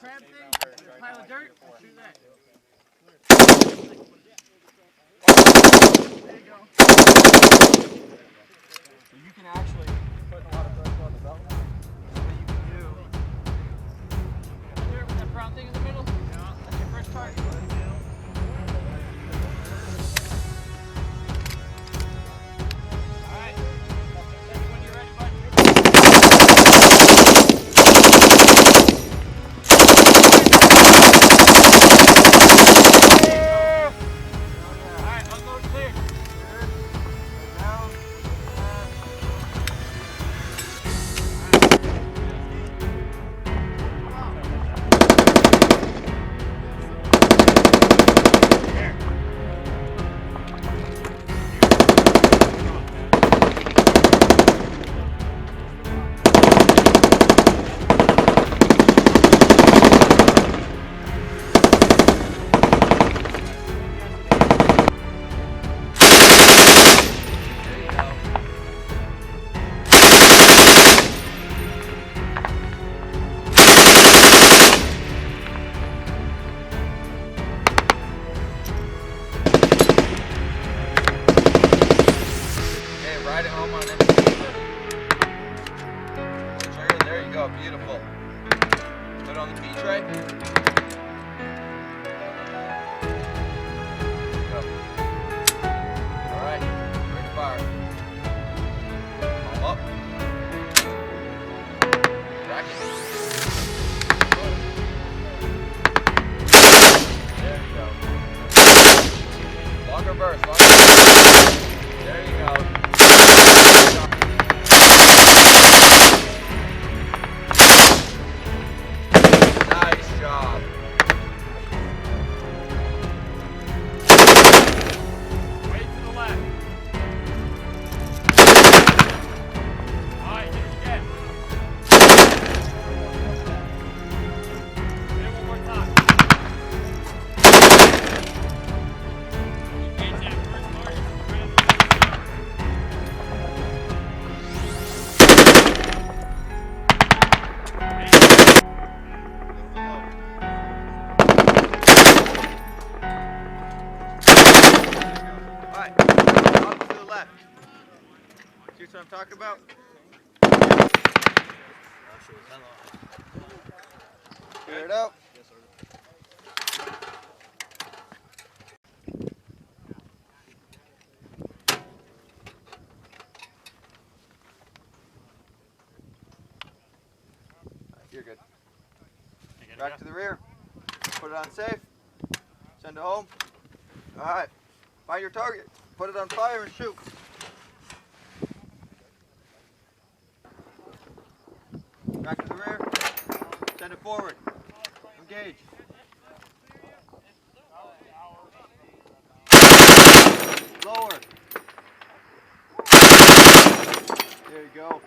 crab thing, a pile of dirt, shoot that. There you go. So you can actually put a lot of pressure on the belt. What you can do. There with that brown thing in the middle? Yeah. That's your first target. Alright. When you're ready, bud. Alright, unload clear. Ride it home on LCpl. There you go, beautiful. Put it on the beach tray. There you go. Alright, bring fire. Palm up. Rack it. There you go. Longer burst, longer burst. There you go. Nice job. Wait to the left. Alright, hit it again. Hit it one more time. Engage that first target. Alright, up to the left. See what I'm talking about? Clear it out. Yes, sir. You're good. Back to the rear. Put it on safe. Send it home. Alright. Find your target. Put it on fire and shoot. Back to the rear. Send it forward. Engage. Lower. There you go.